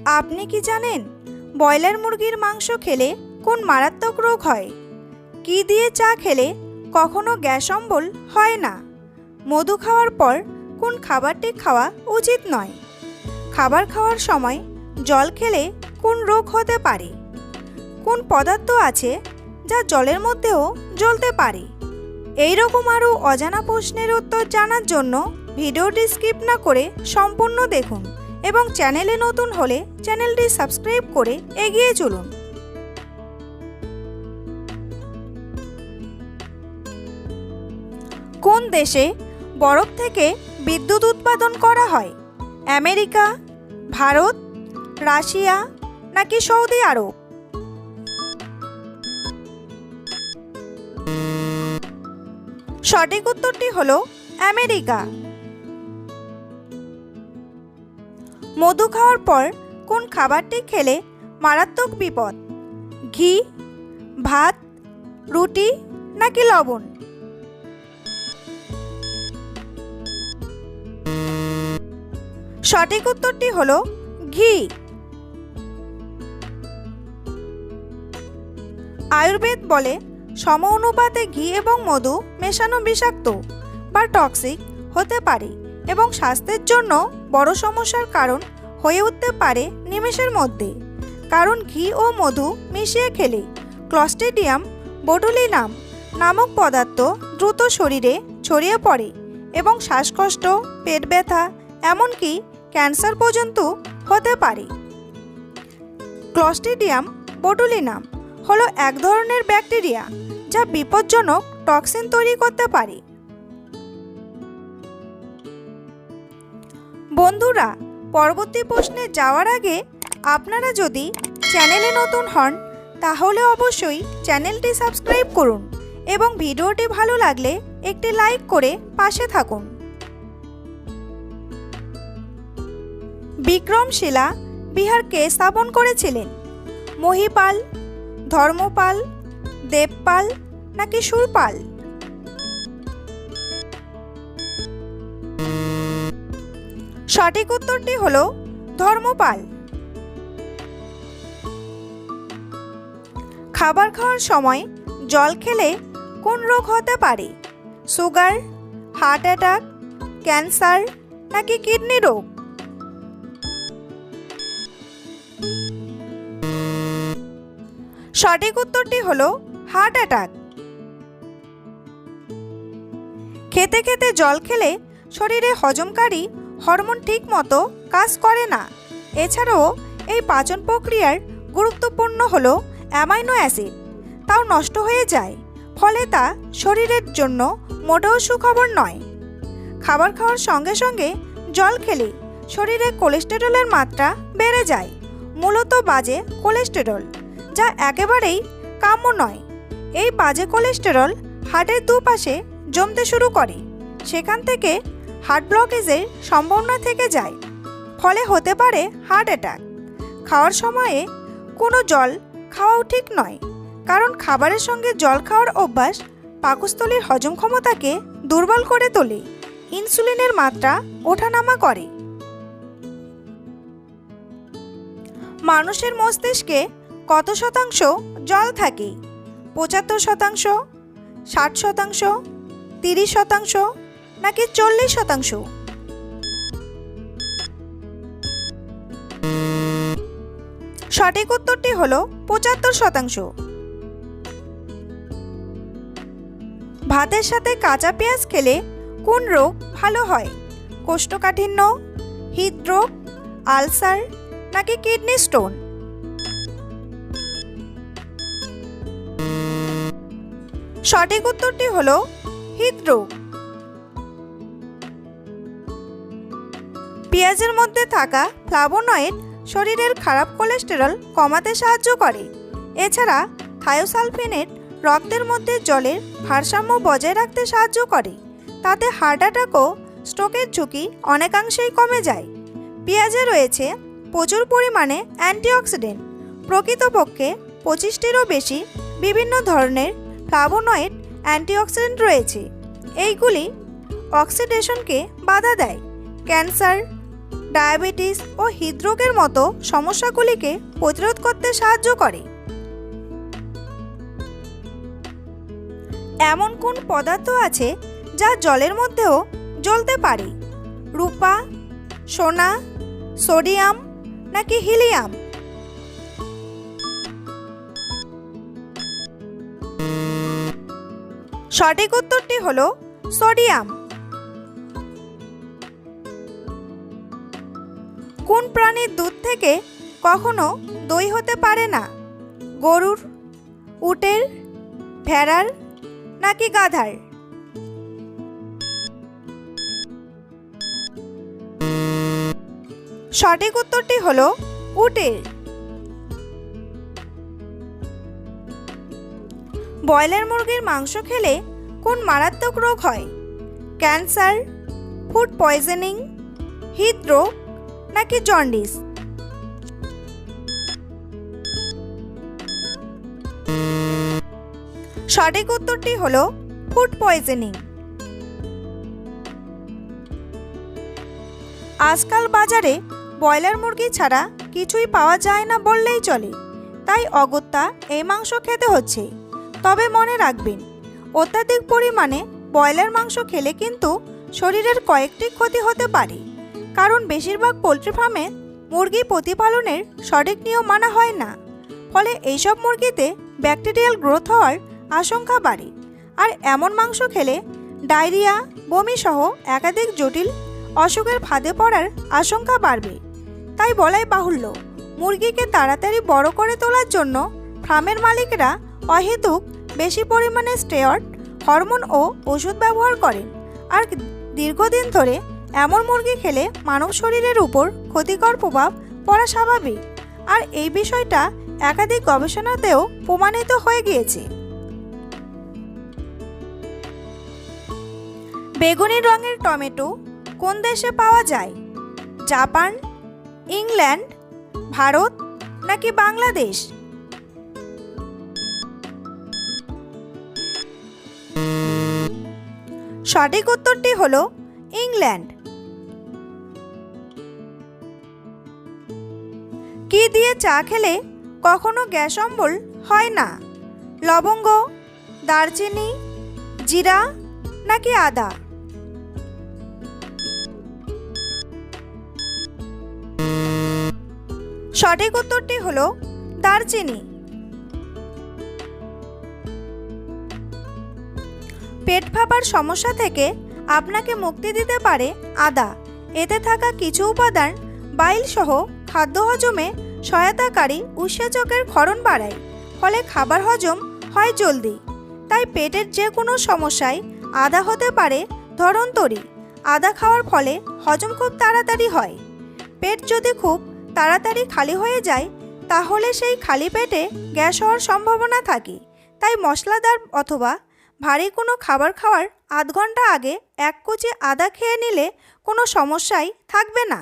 আপনি কি জানেন ব্রয়লার মুরগির মাংস খেলে কোন মারাত্মক রোগ হয়? কি দিয়ে চা খেলে কখনো গ্যাস অম্বল হয় না? মধু খাওয়ার পর কোন খাবারটি খাওয়া উচিত নয়? খাবার খাওয়ার সময় জল খেলে কোন রোগ হতে পারে? কোন পদার্থ আছে যা জলের মধ্যেও জ্বলতে পারে? এই রকম আরও অজানা প্রশ্নের উত্তর জানার জন্য ভিডিওটি স্কিপ না করে সম্পূর্ণ দেখুন এবং চ্যানেলে নতুন হলে চ্যানেলটি সাবস্ক্রাইব করে এগিয়ে চলুন। কোন দেশে বরফ থেকে বিদ্যুৎ উৎপাদন করা হয়? আমেরিকা, ভারত, রাশিয়া নাকি সৌদি আরব? সঠিক উত্তরটি হলো আমেরিকা। মধু খাওয়ার পর কোন খাবারটি খেলে মারাত্মক বিপদ? ঘি, ভাত, রুটি নাকি লবণ? সঠিক উত্তরটি হলো ঘি। আয়ুর্বেদ বলে সম অনুপাতে ঘি এবং মধু মেশানো বিষাক্ত বা টক্সিক হতে পারে এবং স্বাস্থ্যের জন্য বড় সমস্যার কারণ হয়ে উঠতে পারে নিমেষের মধ্যে। কারণ ঘি ও মধু মিশিয়ে খেলে ক্লস্ট্রিডিয়াম বোটুলিনাম নামক পদার্থ দ্রুত শরীরে ছড়িয়ে পড়ে এবং শ্বাসকষ্ট, পেট ব্যথা, এমনকি ক্যান্সার পর্যন্ত হতে পারে। ক্লস্ট্রিডিয়াম বোটুলিনাম হলো এক ধরনের ব্যাকটেরিয়া যা বিপজ্জনক টক্সিন তৈরি করতে পারে। বন্ধুরা, পরবর্তী প্রশ্নে যাওয়ার আগে আপনারা যদি চ্যানেলে নতুন হন তাহলে অবশ্যই চ্যানেলটি সাবস্ক্রাইব করুন এবং ভিডিওটি ভালো লাগলে একটি লাইক করে পাশে থাকুন। বিক্রমশিলা বিহার কে স্থাপন করেছিলেন? মহিপাল, ধর্মপাল, দেবপাল নাকি শূরপাল? সঠিক উত্তরটি হলো ধর্মপাল। খাবার খাওয়ার সময় জল খেলে কোন রোগ হতে পারে? সুগার, হার্ট অ্যাটাক, ক্যান্সার নাকি কিডনি রোগ? সঠিক উত্তরটি হলো হার্ট অ্যাটাক। খেতে খেতে জল খেলে শরীরে হজমকারী হরমোন ঠিক মতো কাজ করে না। এছাড়াও এই পাচন প্রক্রিয়ার গুরুত্বপূর্ণ হলো অ্যামাইনো অ্যাসিড, তাও নষ্ট হয়ে যায়, ফলে তা শরীরের জন্য মোটেও সুখবর নয়। খাবার খাওয়ার সঙ্গে সঙ্গে জল খেলে শরীরে কোলেস্টেরলের মাত্রা বেড়ে যায়, মূলত বাজে কোলেস্টেরল, যা একেবারেই কাম্য নয়। এই বাজে কোলেস্টেরল হার্টের দুপাশে জমতে শুরু করে, সেখান থেকে হার্ট ব্লকেজের সম্ভাবনা থেকে যায়, ফলে হতে পারে হার্ট অ্যাটাক। খাওয়ার সময়ে কোনো জল খাওয়াও ঠিক নয়, কারণ খাবারের সঙ্গে জল খাওয়ার অভ্যাস পাকস্থলীর হজম ক্ষমতাকে দুর্বল করে তোলে, ইনসুলিনের মাত্রা ওঠানামা করে। মানুষের মস্তিষ্কে কত শতাংশ জল থাকে? 75%, 60%, 30% নাকি 40%? সঠিক উত্তরটি হলো 75%। ভাতের সাথে কাঁচা পেঁয়াজ খেলে কোন রোগ ভালো হয়? কোষ্ঠকাঠিন্য, হৃদরোগ, আলসার নাকি কিডনি স্টোন? সঠিক উত্তরটি হলো হৃদরোগ। পেঁয়াজের মধ্যে থাকা ফ্লাভোনয়েড শরীরের খারাপ কোলেস্টেরল কমাতে সাহায্য করে। এছাড়া থায়োসালফেনেট রক্তের মধ্যে জলের ভারসাম্য বজায় রাখতে সাহায্য করে, তাতে হার্ট অ্যাটাক ও স্ট্রোকের ঝুঁকি অনেকাংশেই কমে যায়। পেঁয়াজে রয়েছে প্রচুর পরিমাণে অ্যান্টিঅক্সিডেন্ট, প্রকৃতপক্ষে 25টিরও বেশি বিভিন্ন ধরনের ফ্লাভোনয়েড অ্যান্টিঅক্সিডেন্ট রয়েছে। এইগুলি অক্সিডেশনকে বাধা দেয়, ক্যান্সার, ডায়াবেটিস ও হৃদরোগের মতো সমস্যাগুলিকে প্রতিরোধ করতে সাহায্য করে। এমন কোন পদার্থ আছে যা জলের মধ্যেও জ্বলতে পারে? রূপা, সোনা, সোডিয়াম নাকি হিলিয়াম? সঠিক উত্তরটি হলো সোডিয়াম। কোন প্রাণীর দুধ থেকে কখনো দই হতে পারে না? গরুর, উটের, ভেড়ার নাকি গাধার? সঠিক উত্তরটি হলো উটের। ব্রয়লার মুরগির মাংস খেলে কোন মারাত্মক রোগ হয়? ক্যান্সার, ফুড পয়জনিং, হৃদরোগ নাকি জন্ডিস? সঠিক উত্তরটি হলো ফুড পয়জনিং। আজকাল বাজারে ব্রয়লার মুরগি ছাড়া কিছুই পাওয়া যায় না বললেই চলে, তাই অগত্যা এই মাংস খেতে হচ্ছে। তবে মনে রাখবেন, অত্যাধিক পরিমাণে ব্রয়লার মাংস খেলে কিন্তু শরীরের কয়েকটি ক্ষতি হতে পারে। কারণ বেশিরভাগ পোলট্রি ফার্মে মুরগি প্রতিপালনের সঠিক নিয়ম মানা হয় না, ফলে এইসব মুরগিতে ব্যাকটেরিয়াল গ্রোথ হওয়ার আশঙ্কা বাড়ে। আর এমন মাংস খেলে ডায়রিয়া, বমি সহ একাধিক জটিল অসুখের ফাঁদে পড়ার আশঙ্কা বাড়বে। তাই বলাই বাহুল্য, মুরগিকে তাড়াতাড়ি বড় করে তোলার জন্য ফার্মের মালিকরা অহেতুক বেশি পরিমাণে স্টেরয়েড, হরমোন ও ওষুধ ব্যবহার করেন। আর দীর্ঘদিন ধরে এমন মুরগি খেলে মানব শরীরের উপর ক্ষতিকর প্রভাব পড়া স্বাভাবিক। আর এই বিষয়টা একাধিক গবেষণাতেও প্রমাণিত হয়ে গিয়েছে। বেগুনি রঙের টমেটো কোন দেশে পাওয়া যায়? জাপান, ইংল্যান্ড, ভারত নাকি বাংলাদেশ? সঠিক উত্তরটি হলো ইংল্যান্ড। কি দিয়ে চা খেলে কখনো গ্যাস অম্বল হয় না? লবঙ্গ, দারচিনি, জিরা নাকি আদা? সঠিক উত্তরটি হলো দারচিনি। পেট ফাঁপার সমস্যা থেকে আপনাকে মুক্তি দিতে পারে আদা। এতে থাকা কিছু উপাদান বাইল সহ খাদ্য হজমে সহায়তাকারী উৎসেচকের ক্ষরণ বাড়ায়, ফলে খাবার হজম হয় জলদি। তাই পেটের যে কোনো সমস্যায় আদা হতে পারে ধরন্তরী। আদা খাওয়ার ফলে হজম খুব তাড়াতাড়ি হয়। পেট যদি খুব তাড়াতাড়ি খালি হয়ে যায়, তাহলে সেই খালি পেটে গ্যাস হওয়ার সম্ভাবনা থাকে। তাই মশলাদার অথবা ভারী কোনো খাবার খাওয়ার আধ ঘন্টা আগে এক কুচি আদা খেয়ে নিলে কোনো সমস্যাই থাকবে না।